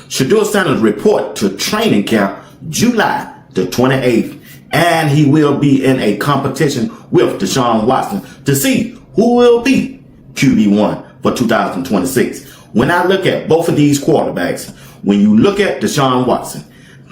Shedeur Sanders report to training camp July the 28th, and he will be in a competition with Deshaun Watson to see who will be QB1 for 2026. When I look at both of these quarterbacks, when you look at Deshaun Watson,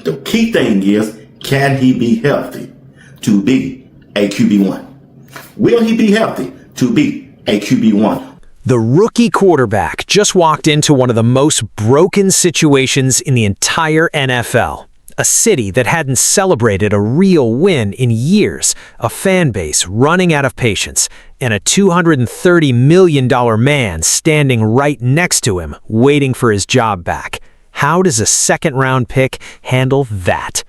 the key thing is, can he be healthy to be a QB1? Will he be healthy to be a QB1? The rookie quarterback just walked into one of the most broken situations in the entire NFL. A city that hadn't celebrated a real win in years, a fan base running out of patience, and a $230 million man standing right next to him, waiting for his job back. How does a second-round pick handle that?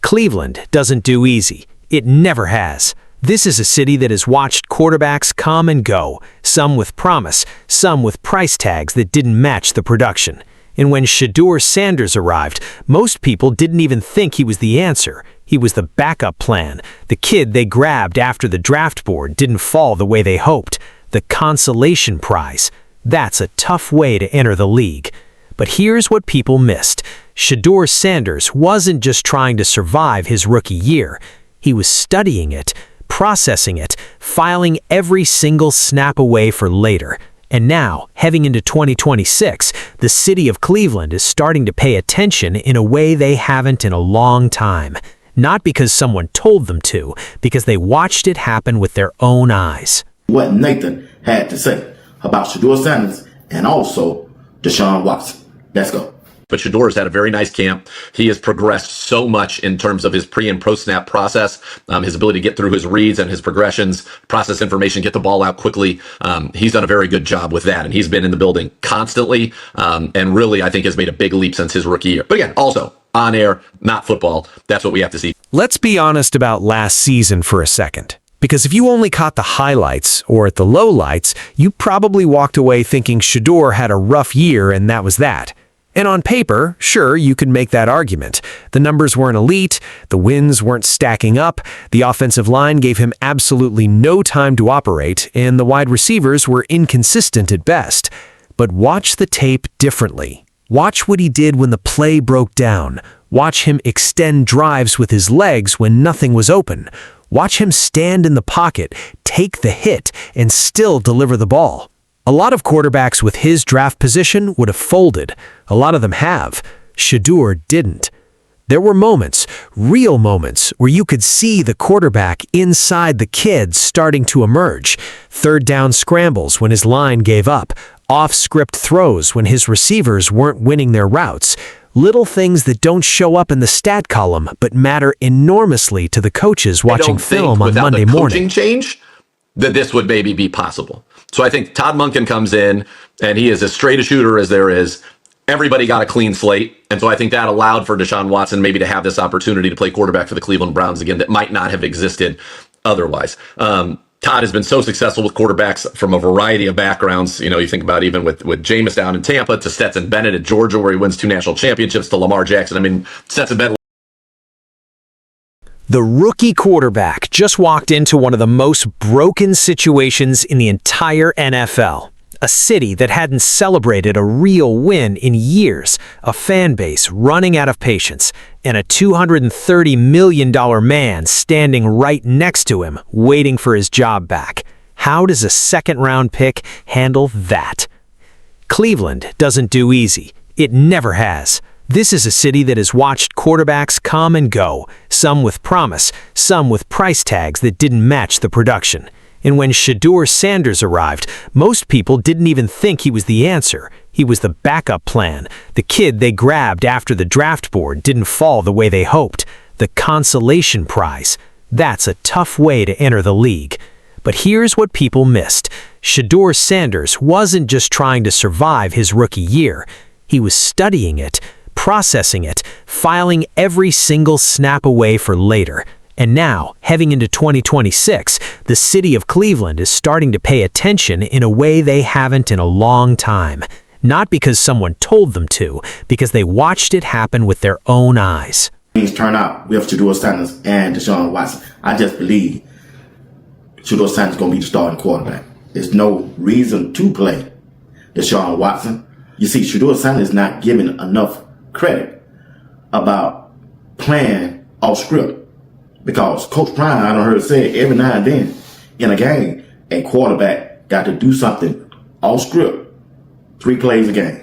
Cleveland doesn't do easy. It never has. This is a city that has watched quarterbacks come and go, some with promise, some with price tags that didn't match the production. And when Shedeur Sanders arrived, most people didn't even think he was the answer. He was the backup plan. The kid they grabbed after the draft board didn't fall the way they hoped. The consolation prize. That's a tough way to enter the league. But here's what people missed. Shedeur Sanders wasn't just trying to survive his rookie year. He was studying it, processing it, filing every single snap away for later. And now, heading into 2026, the city of Cleveland is starting to pay attention in a way they haven't in a long time. Not because someone told them to, because they watched it happen with their own eyes. What Nathan had to say about Shedeur Sanders and also Deshaun Watson. Let's go. But Shedeur's had a very nice camp. He has progressed so much in terms of his pre and pro snap process, his ability to get through his reads and his progressions, process information, get the ball out quickly. He's done a very good job with that, and he's been in the building constantly, and really, I think, has made a big leap since his rookie year. But again, also on air, not football. That's what we have to see. Let's be honest about last season for a second. Because if you only caught the highlights or at the lowlights, you probably walked away thinking Shedeur had a rough year and that was that. And on paper, sure, you could make that argument. The numbers weren't elite, the wins weren't stacking up, the offensive line gave him absolutely no time to operate, and the wide receivers were inconsistent at best. But watch the tape differently. Watch what he did when the play broke down. Watch him extend drives with his legs when nothing was open. Watch him stand in the pocket, take the hit, and still deliver the ball. A lot of quarterbacks with his draft position would have folded. A lot of them have. Shedeur didn't. There were moments, real moments, where you could see the quarterback inside the kid starting to emerge. Third down scrambles when his line gave up. Off-script throws when his receivers weren't winning their routes. Little things that don't show up in the stat column but matter enormously to the coaches watching film on Monday morning. Change that this would maybe be possible. So I think Todd Monken comes in, and he is as straight a shooter as there is. Everybody got a clean slate, and so I think that allowed for Deshaun Watson maybe to have this opportunity to play quarterback for the Cleveland Browns again that might not have existed otherwise. Todd has been so successful with quarterbacks from a variety of backgrounds. You know, you think about even with Jameis down in Tampa, to Stetson Bennett at Georgia, where he wins 2 national championships, to Lamar Jackson. I mean, Stetson Bennett. The rookie quarterback just walked into one of the most broken situations in the entire NFL. A city that hadn't celebrated a real win in years, a fan base running out of patience, and a $230 million man standing right next to him, waiting for his job back. How does a second-round pick handle that? Cleveland doesn't do easy. It never has. This is a city that has watched quarterbacks come and go, some with promise, some with price tags that didn't match the production. And when Shedeur Sanders arrived, most people didn't even think he was the answer. He was the backup plan. The kid they grabbed after the draft board didn't fall the way they hoped. The consolation prize. That's a tough way to enter the league. But here's what people missed. Shedeur Sanders wasn't just trying to survive his rookie year. He was studying it, processing it, filing every single snap away for later. And now, heading into 2026, the city of Cleveland is starting to pay attention in a way they haven't in a long time. Not because someone told them to, because they watched it happen with their own eyes. Things turn out with Shedeur Sanders and Deshaun Watson. I just believe Shedeur Sanders is going to be the starting quarterback. There's no reason to play Deshaun Watson. You see, Shedeur Sanders is not given enough credit about playing off script, because Coach Prime, I done heard say every now and then in a game, a quarterback got to do something off script, 3 plays a game.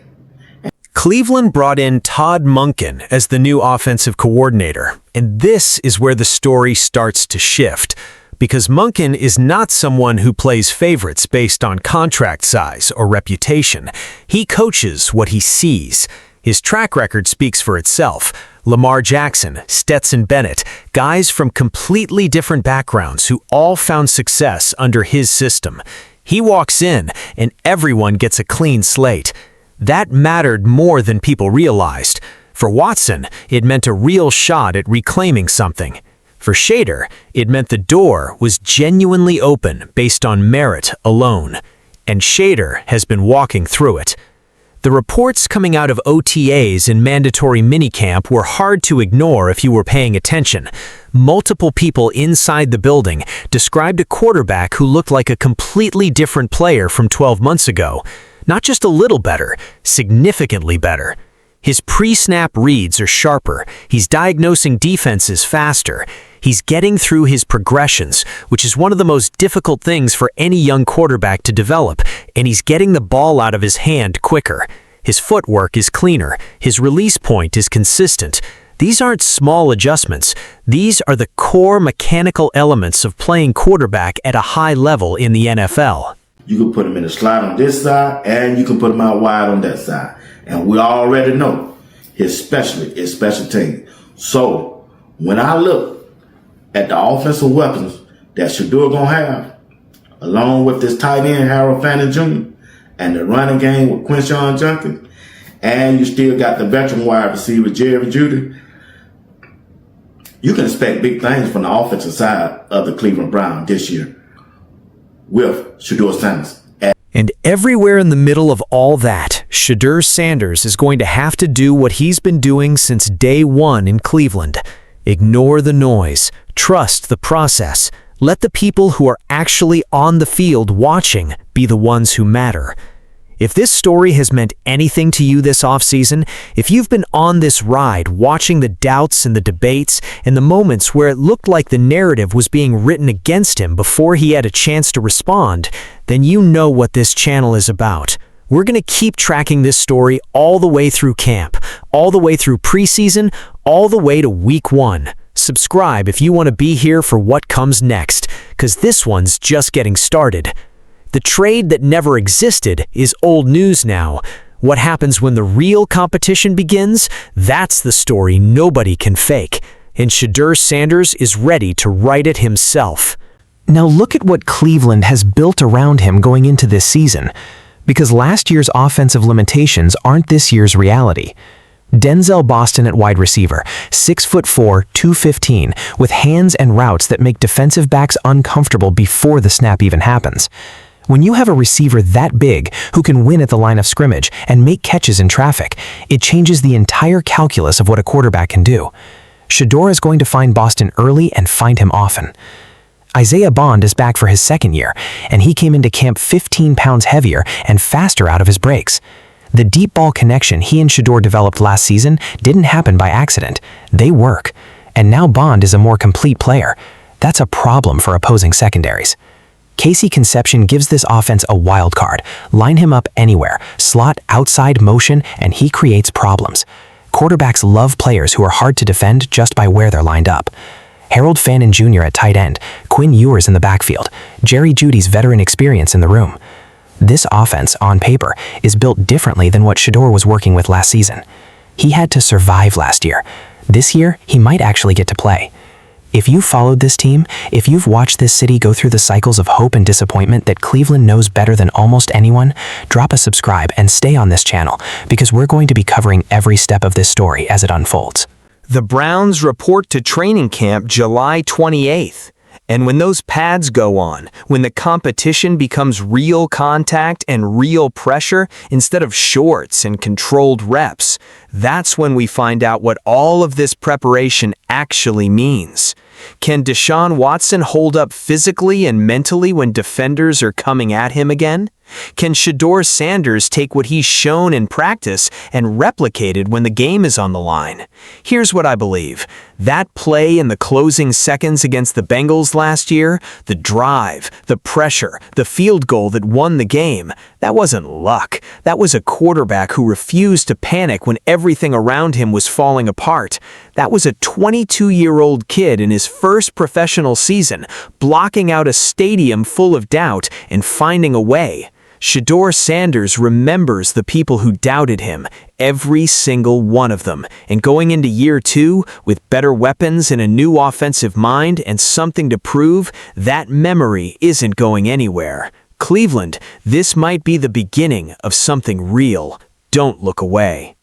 Cleveland brought in Todd Monken as the new offensive coordinator, and this is where the story starts to shift, because Monken is not someone who plays favorites based on contract size or reputation. He coaches what he sees. His track record speaks for itself. Lamar Jackson, Stetson Bennett, guys from completely different backgrounds who all found success under his system. He walks in, and everyone gets a clean slate. That mattered more than people realized. For Watson, it meant a real shot at reclaiming something. For Shedeur, it meant the door was genuinely open based on merit alone. And Shedeur has been walking through it. The reports coming out of OTAs and mandatory minicamp were hard to ignore if you were paying attention. Multiple people inside the building described a quarterback who looked like a completely different player from 12 months ago. Not just a little better, significantly better. His pre-snap reads are sharper. He's diagnosing defenses faster. He's getting through his progressions, which is one of the most difficult things for any young quarterback to develop, and he's getting the ball out of his hand quicker. His footwork is cleaner. His release point is consistent. These aren't small adjustments. These are the core mechanical elements of playing quarterback at a high level in the NFL. You can put him in a slot on this side, and you can put him out wide on that side. And we already know his specialty is special teams. So when I look at the offensive weapons that Shedeur gonna have, along with this tight end Harold Fanning Jr., and the running game with Quinshon Judkins, and you still got the veteran wide receiver Jerry Jeudy, you can expect big things from the offensive side of the Cleveland Browns this year with Shedeur Sanders. And everywhere in the middle of all that, Shedeur Sanders is going to have to do what he's been doing since day one in Cleveland. Ignore the noise. Trust the process. Let the people who are actually on the field watching be the ones who matter. If this story has meant anything to you this offseason, if you've been on this ride watching the doubts and the debates and the moments where it looked like the narrative was being written against him before he had a chance to respond, then you know what this channel is about. We're going to keep tracking this story all the way through camp, all the way through preseason, all the way to week 1. Subscribe if you want to be here for what comes next, because this one's just getting started. The trade that never existed is old news now. What happens when the real competition begins? That's the story nobody can fake. And Shedeur Sanders is ready to write it himself. Now look at what Cleveland has built around him going into this season. Because last year's offensive limitations aren't this year's reality. Denzel Boston at wide receiver, 6'4", 215, with hands and routes that make defensive backs uncomfortable before the snap even happens. When you have a receiver that big who can win at the line of scrimmage and make catches in traffic, it changes the entire calculus of what a quarterback can do. Shedeur is going to find Boston early and find him often. Isaiah Bond is back for his second year, and he came into camp 15 pounds heavier and faster out of his breaks. The deep ball connection he and Shedeur developed last season didn't happen by accident. They work. And now Bond is a more complete player. That's a problem for opposing secondaries. Casey Conception gives this offense a wild card. Line him up anywhere, slot outside motion, and he creates problems. Quarterbacks love players who are hard to defend just by where they're lined up. Harold Fanning Jr. at tight end, Quinn Ewers in the backfield, Jerry Jeudy's veteran experience in the room. This offense, on paper, is built differently than what Shedeur was working with last season. He had to survive last year. This year, he might actually get to play. If you followed this team, if you've watched this city go through the cycles of hope and disappointment that Cleveland knows better than almost anyone, drop a subscribe and stay on this channel, because we're going to be covering every step of this story as it unfolds. The Browns report to training camp July 28th. And when those pads go on, when the competition becomes real contact and real pressure instead of shorts and controlled reps, that's when we find out what all of this preparation actually means. Can Deshaun Watson hold up physically and mentally when defenders are coming at him again? Can Shedeur Sanders take what he's shown in practice and replicate it when the game is on the line? Here's what I believe. That play in the closing seconds against the Bengals last year, the drive, the pressure, the field goal that won the game, that wasn't luck. That was a quarterback who refused to panic when everything around him was falling apart. That was a 22-year-old kid in his first professional season, blocking out a stadium full of doubt and finding a way. Shedeur Sanders remembers the people who doubted him, every single one of them, and going into year 2, with better weapons and a new offensive mind and something to prove, that memory isn't going anywhere. Cleveland, this might be the beginning of something real. Don't look away.